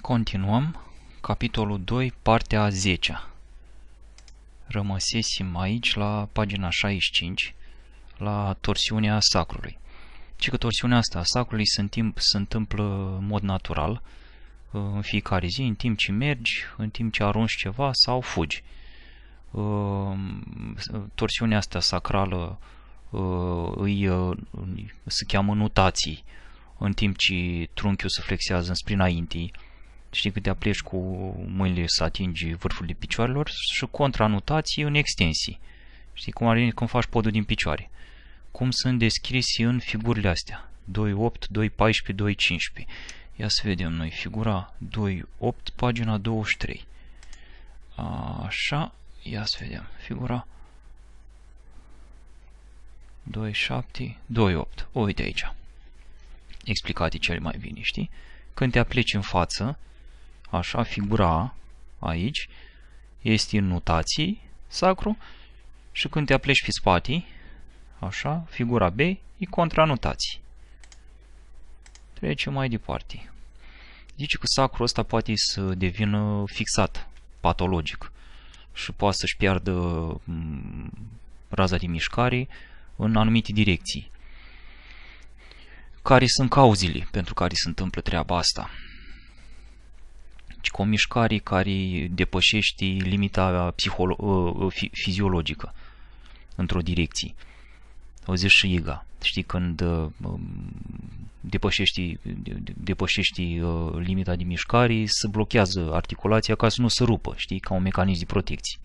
Continuăm. Capitolul 2, partea a 10-a. Rămăsesem aici la pagina 65, la torsiunea sacrului. Și că torsiunea asta a sacrului se întâmplă în mod natural, în fiecare zi, în timp ce mergi, în timp ce arunci ceva sau fugi. Torsiunea asta sacrală se cheamă nutații, în timp ce trunchiul se flexează înspre înainte. Știi că te apleci cu mâinile să atingi vârfurile picioarelor, și contranutații în extensii. Știi cum are când faci podul din picioare. Cum sunt descrise în figurile astea. 2.8, 2.14, 2.15. Ia să vedem noi figura 2.8, pagina 23. Așa, ia să vedem. Figura 2.7, 2.8. Uite aici. Explicate cele mai bine, știi? Când te apleci în față, așa, figura A, aici, este în nutații, sacru, și când te apleci pe spate, așa, figura B, e contranutații. Trecem mai departe. Zice că sacrul ăsta poate să devină fixat, patologic, și poate să-și piardă raza de mișcare în anumite direcții. Care sunt cauzele pentru care se întâmplă treaba asta? Cu o mișcare care depășește limita fiziologică într-o direcție. O zici și Iga. Știi, când depășești limita de mișcare, se blochează articulația ca să nu se rupă, știi, ca un mecanism de protecție.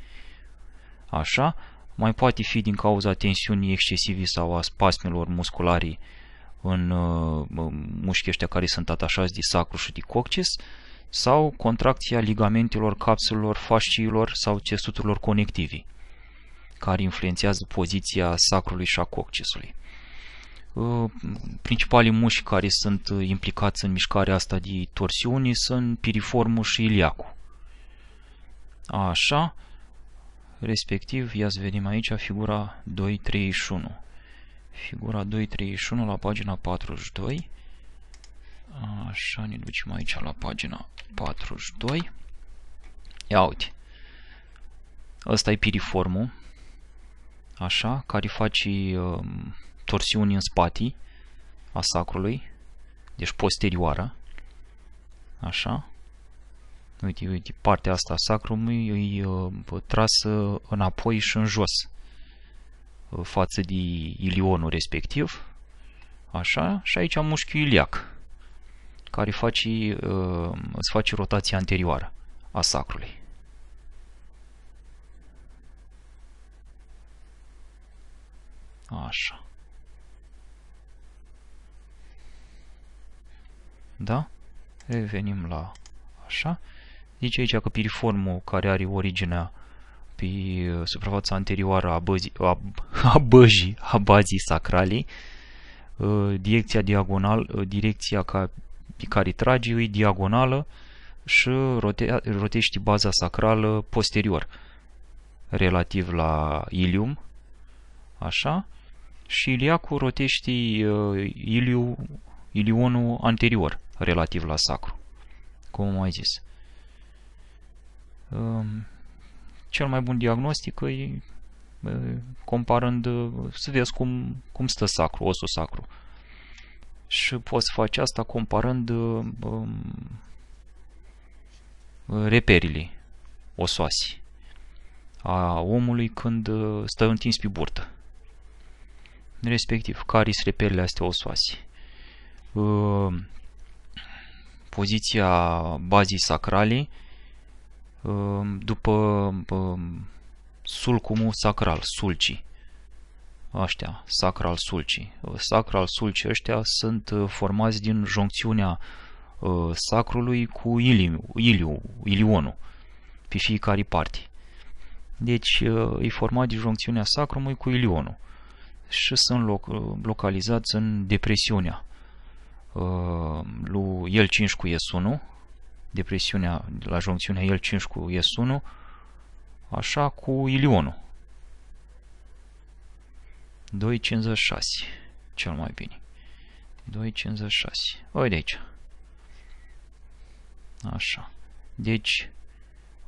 Așa, mai poate fi din cauza tensiunii excesive sau a spasmelor musculare în mușchii ăștia care sunt atașați de sacru și de coccyx, sau contracția ligamentelor, capsulelor, fasciilor sau țesuturilor conectivi, care influențează poziția sacrului și a coccyxului. Principalii mușchi care sunt implicați în mișcarea asta de torsiune sunt piriformul și iliacul. Așa, respectiv, ia să vedem aici figura 2.31. Figura 2.31 la pagina 42. Așa, ne ducem aici la pagina 42. Ia uite. Ăsta e piriformul. Așa, care face torsiuni în spate a sacrului. Deci posterioară. Așa. Uite, partea asta a sacrului e trasă înapoi și în jos față de ilionul respectiv. Așa, și aici am mușchiul iliac, care îți face rotația anterioară a sacrului. Așa. Da? Revenim la așa. Zice aici că piriformul, care are originea pe suprafața anterioară a bazii sacrale, direcția pe care trage e diagonală și rotești baza sacrală posterior, relativ la ilium, așa, și iliacul rotești ilionul anterior, relativ la sacru, cum am mai zis. Cel mai bun diagnostic e comparând, să vezi cum stă sacru, osul sacru. Și poți face asta comparând reperile osoase a omului când stă întins pe burtă. Respectiv, care sunt reperile astea osoase? Poziția bazii sacrale după sulcumul sacral, sulcii. Ăștia, sacral sulcii. Sacral sulcii ăștia sunt formați din joncțiunea sacrului cu ilionul, pe fiecare parte. Deci e format din joncțiunea sacrului cu ilionul și sunt localizați în depresiunea lui L5 cu S1, depresiunea la joncțiunea L5 cu S1, așa, cu ilionul. 2.56, cel mai bine. 2.56. Uite aici. Așa. Deci,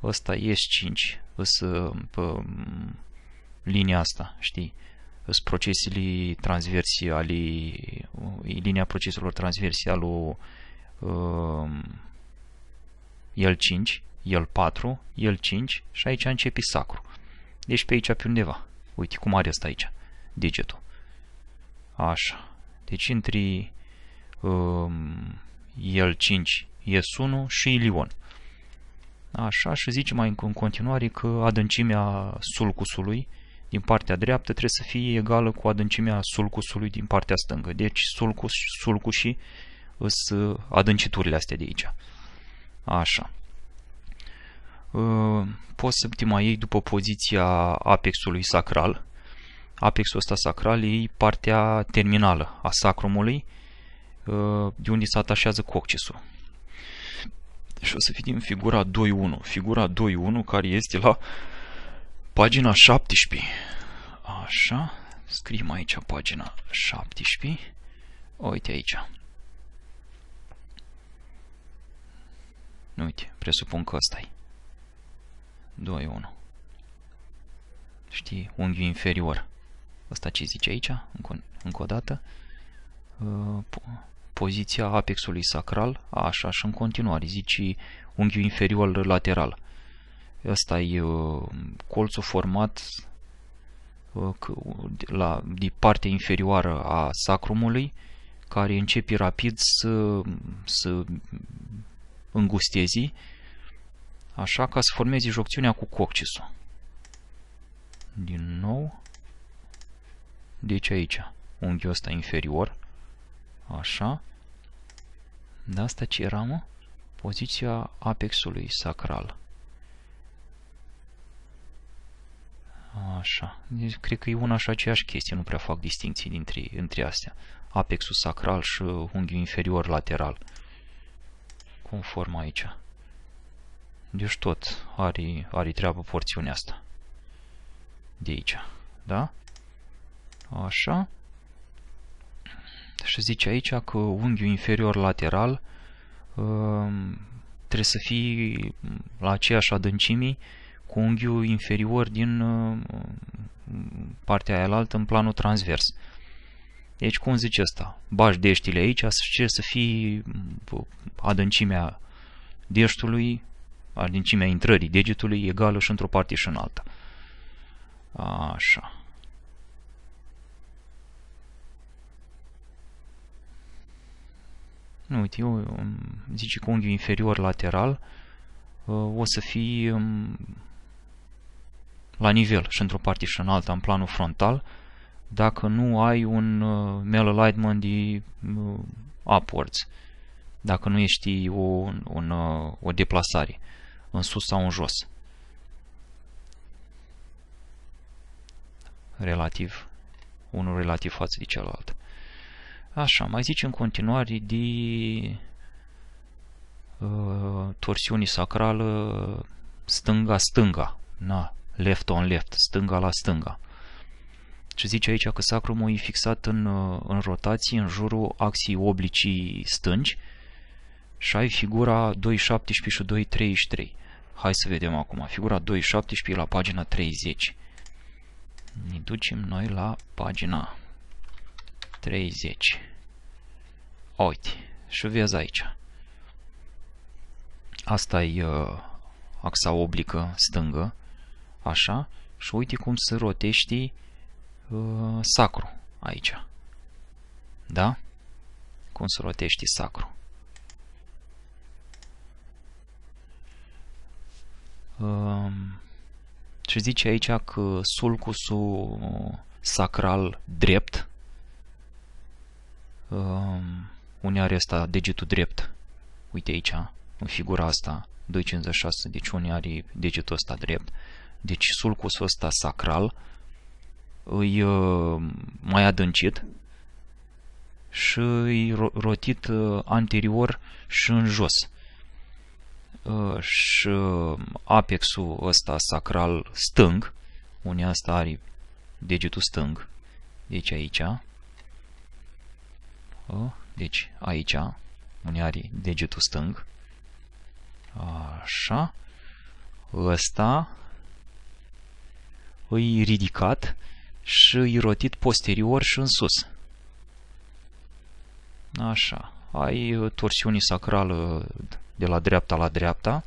ăsta e S5. Pe linia asta, știi? Sunt procesele transversi linia proceselor transversi al lui L5, L4, L5 și aici începe sacru. Deci pe aici, pe undeva. Uite cum are asta aici, degetul. Așa. Deci între L5, S1 și ilion. Așa, și zice mai în continuare că adâncimea sulcusului din partea dreaptă trebuie să fie egală cu adâncimea sulcusului din partea stângă. Deci sulcușii sunt adânciturile astea de aici. Așa. Poți să te mai iei după poziția apexului sacral. Apexul ăsta sacral e partea terminală a sacrumului, de unde se atașează coccisul. Și o să fim figura 2.1. Figura 2.1 care este la pagina 17. Așa. Scriem aici pagina 17. Uite aici. Uite, presupun că ăsta-i. 2.1. Știi, unghiul inferior. Ăsta ce zice aici? Încă o dată. Poziția apexului sacral, așa, și în continuare, zice unghiul inferior lateral. Ăsta e colțul format de partea inferioară a sacrumului, care începe rapid să îngusteze, așa, ca să formeze jocțiunea cu coccisul. Din nou, deci aici, unghiul ăsta inferior, așa. De asta ce era, mă? Poziția apexului sacral. Așa. Deci, cred că e una și aceeași chestie, nu prea fac distinții între astea. Apexul sacral și unghiul inferior lateral. Conform aici. Deci tot are treabă porțiunea asta. De aici. Da? Așa. Și zice aici că unghiul inferior lateral trebuie să fie la aceeași adâncime cu unghiul inferior din partea aia altă în planul transvers. Deci cum zice asta? Bași deștile aici să fie adâncimea deștului, adâncimea intrării degetului egală și într-o parte și în alta. Așa. Nu, uite, zice că unghiul inferior lateral o să fie la nivel și într-o parte și în alta, în planul frontal, dacă nu ai un malalignment de upwards, dacă nu ești o deplasare în sus sau în jos. Unul relativ față de celălalt. Așa, mai zice în continuare de torsiunii sacrală stânga-stânga. Left on left, stânga la stânga. Și zice aici că sacrumul e fixat în rotație în jurul axii oblicii stângi și ai figura 2.17 și 2.33. Hai să vedem acum. Figura 2.17 la pagina 30. Ne ducem noi la pagina 30. Uite, și vezi aici. Asta e axa oblică stângă, așa, și uite cum se rotește sacru aici. Da? Cum se rotește sacru. Și zice aici că sulcusul sacral drept, unde are asta degetul drept, uite aici, în figura asta, 2.56, deci unde are degetul ăsta drept, deci sulcusul ăsta sacral îi mai adâncit și îi rotit anterior și în jos. Și apexul ăsta sacral stâng, unde asta are degetul stâng, deci aici, deci aici, unde are degetul stâng, Așa. Ăsta îi ridicat și îi rotit posterior și în sus. Așa. Ai torsiunii sacrală de la dreapta la dreapta.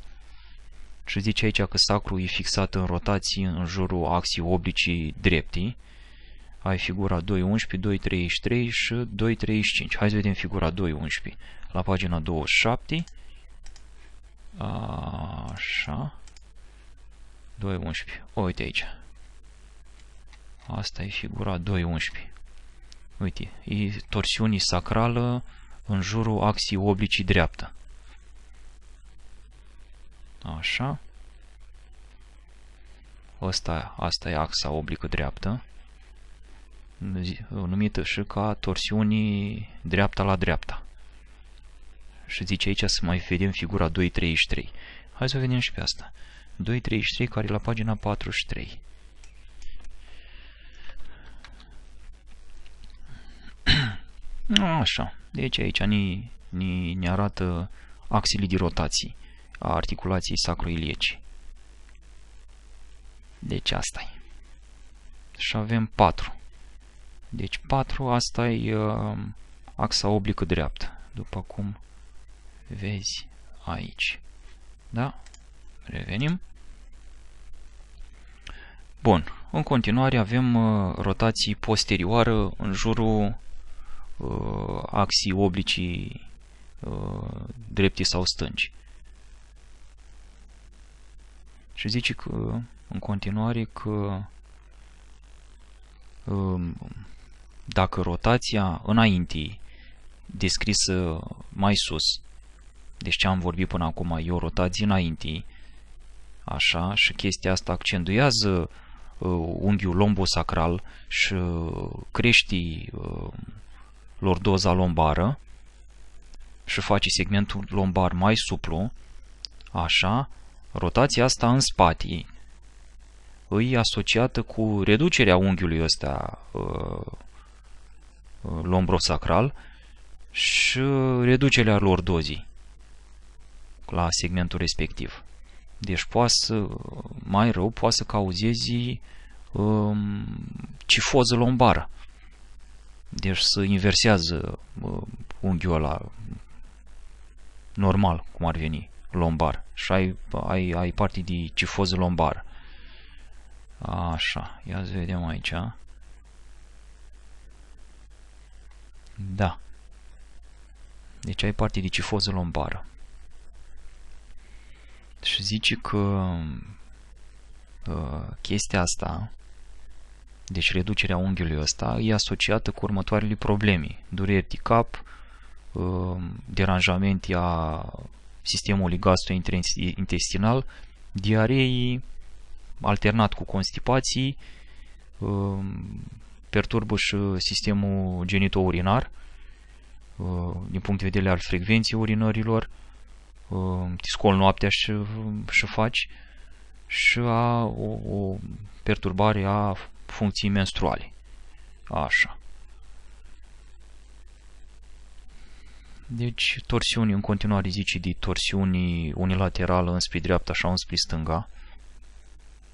Și zice aici că sacrul e fixat în rotații în jurul axii oblicii dreptii. Ai figura 2.11, 2.33 și 2.35. Hai să vedem figura 2.11 la pagina 27. Așa. 2.11. Uite aici. Asta e figura 2.11. Uite, e torsiunii sacrală în jurul axii oblicii dreaptă. Așa. Asta e axa oblică dreaptă, numită și ca torsiunii dreapta la dreapta. Și zice aici să mai vedem figura 2.33. Hai să vedem și pe asta. 2.33 care e la pagina 43. Așa. Deci aici ne arată axile de rotații a articulației sacroilieci. Deci asta e. Și avem 4. Deci 4, asta e axa oblică dreaptă, după cum vezi aici. Da? Revenim. Bun. În continuare avem rotații posterioară în jurul axii oblicii drepte sau stângi. Și zice că în continuare că dacă rotația înainte descrisă mai sus, deci ce am vorbit până acum e o rotație înainte, așa, și chestia asta accentuează unghiul lombosacral și crește lordoza lombară și face segmentul lombar mai suplu, așa, rotația asta în spate îi asociată cu reducerea unghiului ăsta lombrosacral și reducerea lordozii la segmentul respectiv. Deci poate să, mai rău, poate să cauzezi cifoză lombară. Deci să inversează unghiul ăla normal, cum ar veni, lombar. Și ai parte de cifoză lombară. Așa, ia să vedem aici. Da. Deci ai parte de cifoză lombară. Și zice că chestia asta, deci reducerea unghiului ăsta, e asociată cu următoarele probleme. Dureri de cap, deranjamente a sistemului gastrointestinal, diarei, alternat cu constipații, perturbă și sistemul genitourinar, din punct de vedere al frecvenței urinărilor, te scoli noaptea și faci, și a o perturbare a funcției menstruale. Așa. Deci, torsiuni, în continuare zice de torsiuni unilaterală înspre dreapta sau înspre stânga.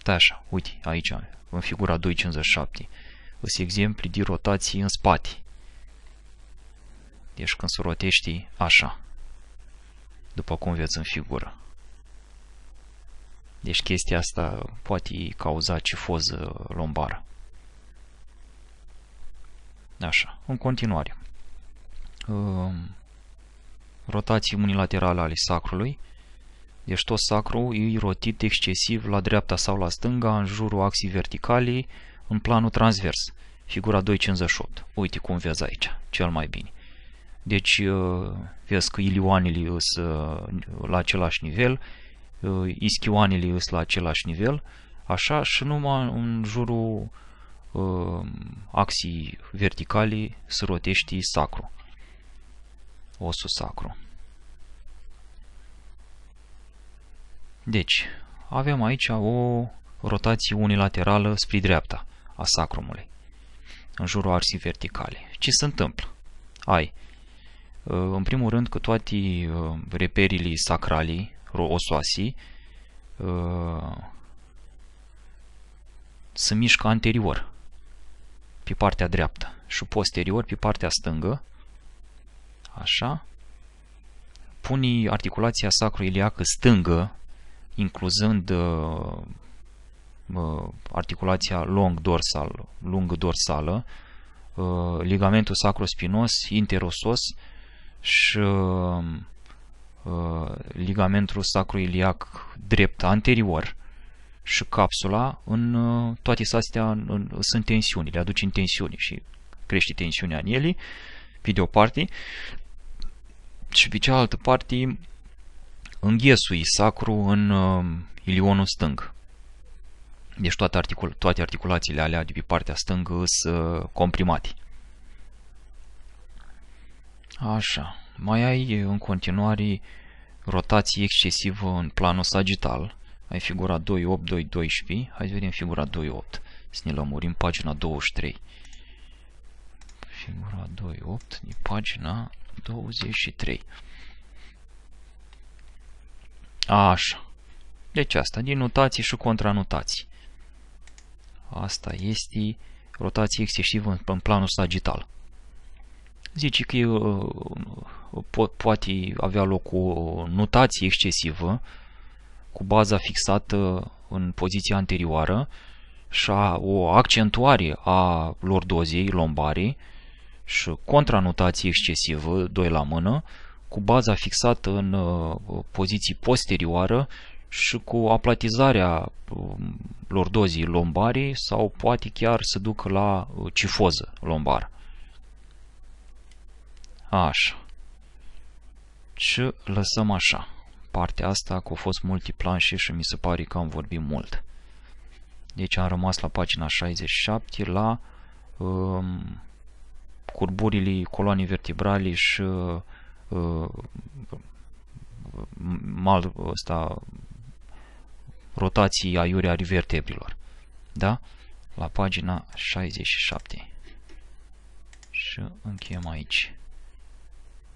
Da, așa, uite, aici, în figura 2.57, sunt exemple de rotații în spate. Deci când se rotești așa, după cum vedeți în figură. Deci chestia asta poate cauza cifoză lombară. Așa, în continuare. Rotații unilaterale ale sacrului. Deci tot sacrul e rotit excesiv la dreapta sau la stânga, în jurul axii verticale, în planul transvers. Figura 2.58. Uite cum vezi aici, cel mai bine. Deci, vezi că ilioanele sunt la același nivel, ischioanele sunt la același nivel, așa, și numai în jurul axii verticale se rotește sacru, osul sacru. Deci, avem aici o rotație unilaterală spre dreapta a sacrumului, în jurul axii verticale. Ce se întâmplă? Ai, în primul rând, că toate reperile sacrale osoasii se mișcă anterior pe partea dreaptă și posterior pe partea stângă. Așa. Pune articulația sacroiliacă stângă, incluzând articulația lungă dorsală, ligamentul sacrospinos, interosos și ligamentul sacroiliac drept anterior și capsula. În toate astea sunt tensiuni, le aduci în tensiune și crește tensiunea în ele, pe de o parte, și pe cealaltă parte înghesui sacru în ilionul stâng. Deci toate articulațiile alea de pe partea stângă sunt comprimate. Așa. Mai ai în continuare rotație excesivă în planul sagital. Ai figura 2.8, 2.12. Hai să vedem figura 2.8. Să ne lămurim pagina 23. Figura 2.8 din pagina 23. Așa. Deci asta, din notații și contranotații. Asta este rotație excesivă în planul sagital. Zice că poate avea loc o notație excesivă cu baza fixată în poziția anterioară și o accentuare a lordozei lombare și contranotație excesivă, 2 la mână, cu baza fixată în poziție posterioară și cu aplatizarea lordozii lombare sau poate chiar să ducă la cifoză lombară. Așa. Și lăsăm așa. Partea asta că a fost multiplanșe și mi se pare că am vorbit mult. Deci am rămas la pagina 67 la curburile coloanei vertebrale și rotații aiurea a vertebrilor. Da? La pagina 67. Și încheiem aici.